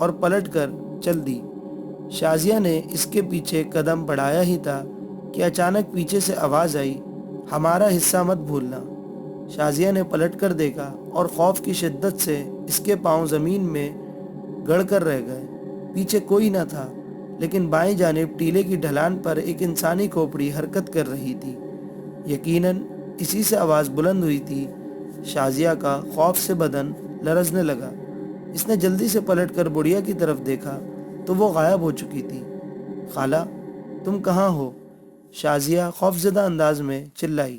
اور پلٹ کر چل دی۔ شازیہ نے اس کے پیچھے قدم بڑھایا ہی تھا کہ اچانک پیچھے سے آواز آئی، ہمارا حصہ مت بھولنا۔ شازیہ نے پلٹ کر دیکھا اور خوف کی شدت سے اس کے پاؤں زمین میں گڑ کر رہ گئے۔ پیچھے کوئی نہ تھا، لیکن بائیں جانب ٹیلے کی ڈھلان پر ایک انسانی کھوپڑی حرکت کر رہی تھی۔ یقیناً اسی سے آواز بلند ہوئی تھی۔ شازیہ کا خوف سے بدن لرزنے لگا۔ اس نے جلدی سے پلٹ کر بڑھیا کی طرف دیکھا تو وہ غائب ہو چکی تھی۔ خالہ، تم کہاں ہو؟ شازیہ خوفزدہ انداز میں چلائی،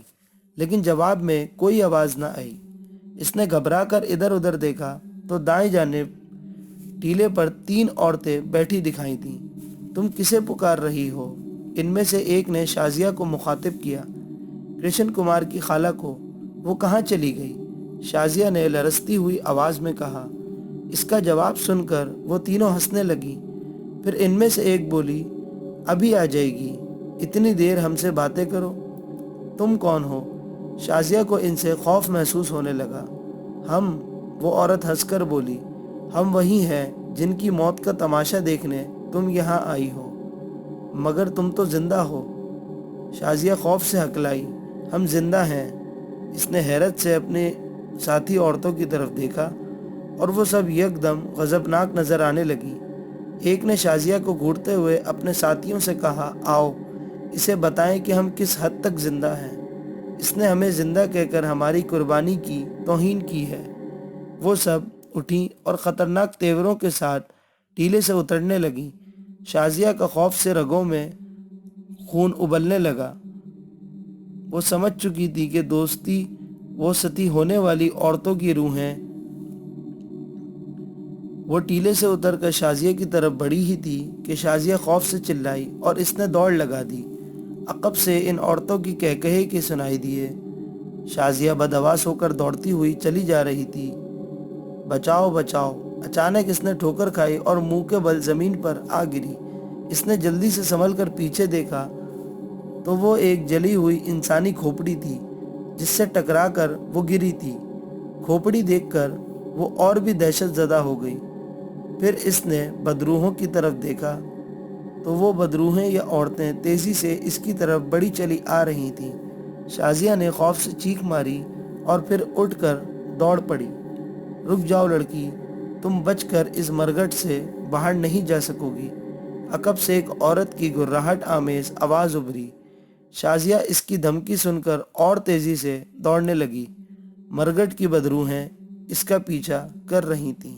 لیکن جواب میں کوئی آواز نہ آئی۔ اس نے گھبرا کر ادھر ادھر دیکھا تو دائیں جانب ٹیلے پر 3 عورتیں بیٹھی دکھائی تھیں۔ تم کسے پکار رہی ہو؟ ان میں سے ایک نے شازیہ کو مخاطب کیا۔ کرشن کمار کی خالہ کو۔ وہ کہاں چلی گئی؟ شازیہ نے لرزتی ہوئی آواز میں کہا۔ اس کا جواب سن کر وہ تینوں ہنسنے لگی۔ پھر ان میں سے ایک بولی، ابھی آ جائے گی، اتنی دیر ہم سے باتیں کرو۔ تم کون ہو؟ شازیہ کو ان سے خوف محسوس ہونے لگا۔ وہ عورت ہنس کر بولی، ہم وہی ہیں جن کی موت کا تماشا دیکھنے تم یہاں آئی ہو، مگر تم تو زندہ ہو۔ شازیہ خوف سے ہکلائی، ہم زندہ ہیں۔ اس نے حیرت سے اپنے ساتھی عورتوں کی طرف دیکھا اور وہ سب یکدم غضبناک نظر آنے لگی۔ ایک نے شازیہ کو گھورتے ہوئے اپنے ساتھیوں سے کہا، آؤ اسے بتائیں کہ ہم کس حد تک زندہ ہیں۔ اس نے ہمیں زندہ کہہ کر ہماری قربانی کی توہین کی ہے۔ وہ سب اٹھیں اور خطرناک تیوروں کے ساتھ ٹیلے سے اترنے لگیں۔ شازیہ کا خوف سے رگوں میں خون ابلنے لگا۔ وہ سمجھ چکی تھی کہ وہ ستی ہونے والی عورتوں کی روحیں۔ وہ ٹیلے سے اتر کر شازیہ کی طرف بڑھی ہی تھی کہ شازیہ خوف سے چلائی اور اس نے دوڑ لگا دی۔ عقب سے ان عورتوں کی کہکہے کے سنائی دیے۔ شازیہ بدحواس ہو کر دوڑتی ہوئی چلی جا رہی تھی۔ بچاؤ بچاؤ! اچانک اس نے ٹھوکر کھائی اور منہ کے بل زمین پر آ گری۔ اس نے جلدی سے سنبھل کر پیچھے دیکھا تو وہ ایک جلی ہوئی انسانی کھوپڑی تھی جس سے ٹکرا کر وہ گری تھی۔ کھوپڑی دیکھ کر وہ اور بھی دہشت زدہ ہو گئی۔ پھر اس نے بدروحوں کی طرف دیکھا تو وہ بدروہیں یا عورتیں تیزی سے اس کی طرف بڑھی چلی آ رہی تھیں۔ شازیہ نے خوف سے چیخ ماری اور پھر اٹھ کر دوڑ پڑی۔ رک جاؤ لڑکی، تم بچ کر اس مرگٹ سے باہر نہیں جا سکو گی۔ عقب سے ایک عورت کی گھرراہٹ آمیز آواز ابھری۔ شازیہ اس کی دھمکی سن کر اور تیزی سے دوڑنے لگی۔ مرگٹ کی بدروہیں اس کا پیچھا کر رہی تھیں۔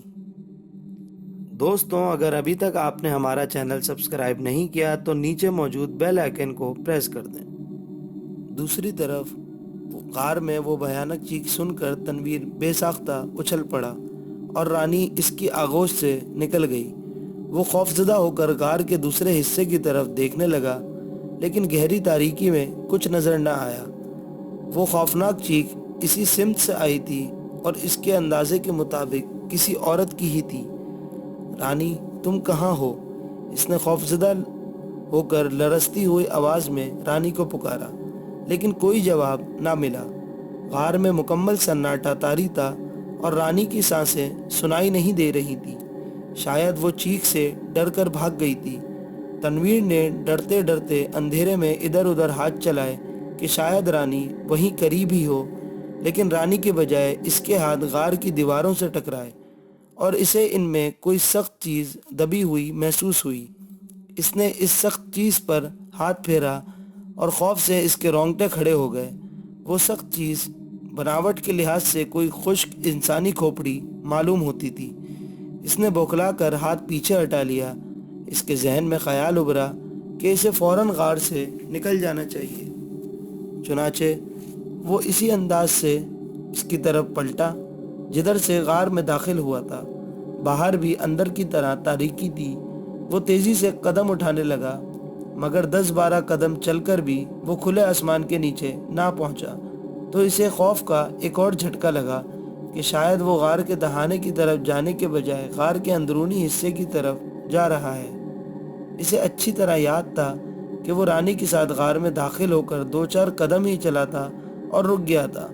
دوستوں، اگر ابھی تک آپ نے ہمارا چینل سبسکرائب نہیں کیا تو نیچے موجود بیل آئیکن کو پریس کر دیں۔ دوسری طرف غار میں وہ بھیانک چیخ سن کر تنویر بے ساختہ اچھل پڑا اور رانی اس کی آغوش سے نکل گئی۔ وہ خوفزدہ ہو کر غار کے دوسرے حصے کی طرف دیکھنے لگا، لیکن گہری تاریکی میں کچھ نظر نہ آیا۔ وہ خوفناک چیخ اسی سمت سے آئی تھی اور اس کے اندازے کے مطابق کسی عورت کی ہی تھی۔ رانی، تم کہاں ہو؟ اس نے خوفزدہ ہو کر لرزتی ہوئی آواز میں رانی کو پکارا، لیکن کوئی جواب نہ ملا۔ غار میں مکمل سناٹا طاری تھا اور رانی کی سانسیں سنائی نہیں دے رہی تھی۔ شاید وہ چیخ سے ڈر کر بھاگ گئی تھی۔ تنویر نے ڈرتے ڈرتے اندھیرے میں ادھر ادھر ہاتھ چلائے کہ شاید رانی وہیں قریب ہی ہو، لیکن رانی کے بجائے اس کے ہاتھ غار کی دیواروں سے ٹکرائے اور اسے ان میں کوئی سخت چیز دبی ہوئی محسوس ہوئی۔ اس نے اس سخت چیز پر ہاتھ پھیرا اور خوف سے اس کے رونگٹے کھڑے ہو گئے۔ وہ سخت چیز بناوٹ کے لحاظ سے کوئی خشک انسانی کھوپڑی معلوم ہوتی تھی۔ اس نے بوکھلا کر ہاتھ پیچھے ہٹا لیا۔ اس کے ذہن میں خیال ابھرا کہ اسے فوراً غار سے نکل جانا چاہیے۔ چنانچہ وہ اسی انداز سے اس کی طرف پلٹا جدھر سے غار میں داخل ہوا تھا۔ باہر بھی اندر کی طرح تاریکی تھی۔ وہ تیزی سے قدم اٹھانے لگا، مگر 10-12 قدم چل کر بھی وہ کھلے آسمان کے نیچے نہ پہنچا تو اسے خوف کا ایک اور جھٹکا لگا کہ شاید وہ غار کے دہانے کی طرف جانے کے بجائے غار کے اندرونی حصے کی طرف جا رہا ہے۔ اسے اچھی طرح یاد تھا کہ وہ رانی کے ساتھ غار میں داخل ہو کر 2-4 قدم ہی چلا تھا اور رک گیا تھا،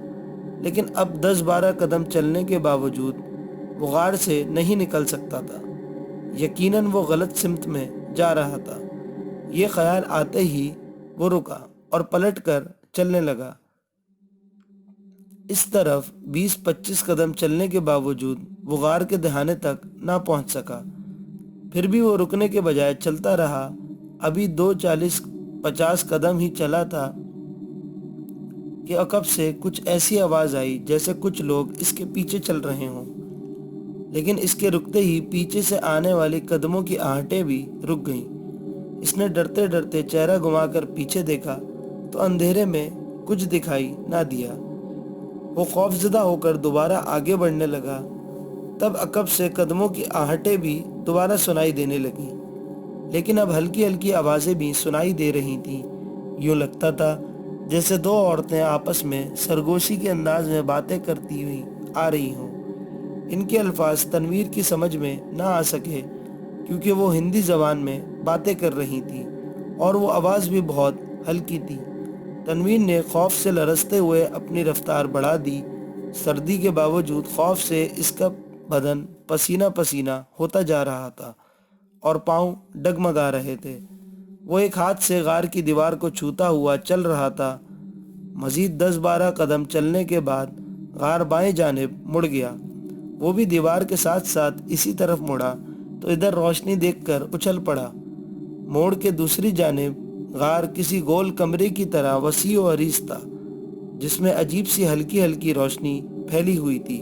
لیکن اب 10-12 قدم چلنے کے باوجود وہ غار سے نہیں نکل سکتا تھا۔ یقیناً وہ غلط سمت میں جا رہا تھا۔ یہ خیال آتے ہی وہ رکا اور پلٹ کر چلنے لگا۔ اس طرف 20-25 قدم چلنے کے باوجود وہ غار کے دہانے تک نہ پہنچ سکا۔ پھر بھی وہ رکنے کے بجائے چلتا رہا۔ ابھی 40-50 قدم ہی چلا تھا کہ عقب سے کچھ ایسی آواز آئی جیسے کچھ لوگ اس کے پیچھے چل رہے ہوں، لیکن اس کے رکتے ہی پیچھے سے آنے والی قدموں کی آہٹیں بھی رک گئیں۔ اس نے ڈرتے ڈرتے چہرہ گھما کر پیچھے دیکھا تو اندھیرے میں کچھ دکھائی نہ دیا۔ وہ خوفزدہ ہو کر دوبارہ آگے بڑھنے لگا۔ تب عقب سے قدموں کی آہٹیں بھی دوبارہ سنائی دینے لگیں، لیکن اب ہلکی ہلکی آوازیں بھی سنائی دے رہی تھیں۔ یوں لگتا تھا جیسے دو عورتیں آپس میں سرگوشی کے انداز میں باتیں کرتی ہوئی آ رہی ہوں۔ ان کے الفاظ تنویر کی سمجھ میں نہ آ سکے کیونکہ وہ ہندی زبان میں باتیں کر رہی تھی اور وہ آواز بھی بہت ہلکی تھی۔ تنویر نے خوف سے لرزتے ہوئے اپنی رفتار بڑھا دی۔ سردی کے باوجود خوف سے اس کا بدن پسینہ پسینہ ہوتا جا رہا تھا اور پاؤں ڈگمگا رہے تھے۔ وہ ایک ہاتھ سے غار کی دیوار کو چھوتا ہوا چل رہا تھا۔ مزید 10-12 قدم چلنے کے بعد غار بائیں جانب مڑ گیا۔ وہ بھی دیوار کے ساتھ ساتھ اسی طرف مڑا تو ادھر روشنی دیکھ کر اچھل پڑا۔ موڑ کے دوسری جانب غار کسی گول کمرے کی طرح وسیع و عریض تھا، جس میں عجیب سی ہلکی ہلکی روشنی پھیلی ہوئی تھی،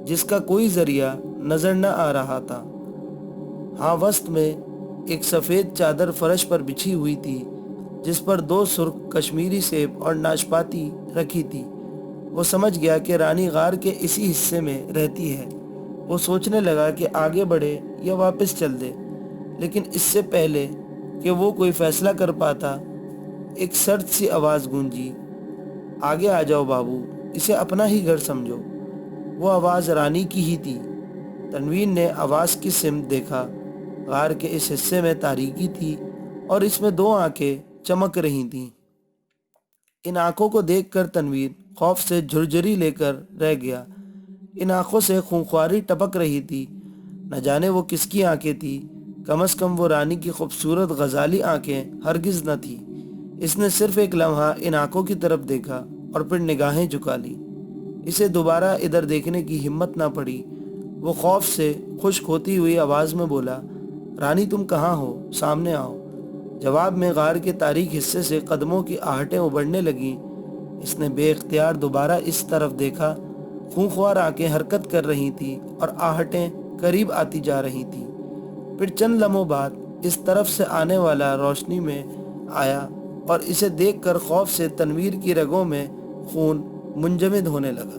جس کا کوئی ذریعہ نظر نہ آ رہا تھا۔ ہاں، وسط میں ایک سفید چادر فرش پر بچھی ہوئی تھی، جس پر 2 سرخ کشمیری سیب اور ناشپاتی رکھی تھی۔ وہ سمجھ گیا کہ رانی غار کے اسی حصے میں رہتی ہے۔ وہ سوچنے لگا کہ آگے بڑھے یا واپس چل دے، لیکن اس سے پہلے کہ وہ کوئی فیصلہ کر پاتا، ایک سرد سی آواز گونجی، آگے آ جاؤ بابو، اسے اپنا ہی گھر سمجھو۔ وہ آواز رانی کی ہی تھی۔ تنویر نے آواز کی سمت دیکھا۔ غار کے اس حصے میں تاریکی تھی اور اس میں 2 آنکھیں چمک رہی تھیں۔ ان آنکھوں کو دیکھ کر تنویر خوف سے جھرجھری لے کر رہ گیا۔ ان آنکھوں سے خونخواری ٹپک رہی تھی۔ نہ جانے وہ کس کی آنکھیں تھیں، کم از کم وہ رانی کی خوبصورت غزالی آنکھیں ہرگز نہ تھیں۔ اس نے صرف ایک لمحہ ان آنکھوں کی طرف دیکھا اور پھر نگاہیں جھکا لی۔ اسے دوبارہ ادھر دیکھنے کی ہمت نہ پڑی۔ وہ خوف سے خشک ہوتی ہوئی آواز میں بولا، رانی تم کہاں ہو؟ سامنے آؤ۔ جواب میں غار کے تاریک حصے سے قدموں کی آہٹیں ابھرنے لگیں۔ اس نے بے اختیار دوبارہ اس طرف دیکھا۔ خونخوار آنکھیں حرکت کر رہی تھیں اور آہٹیں قریب آتی جا رہی تھیں۔ پھر چند لمحوں بعد اس طرف سے آنے والا روشنی میں آیا اور اسے دیکھ کر خوف سے تنویر کی رگوں میں خون منجمد ہونے لگا۔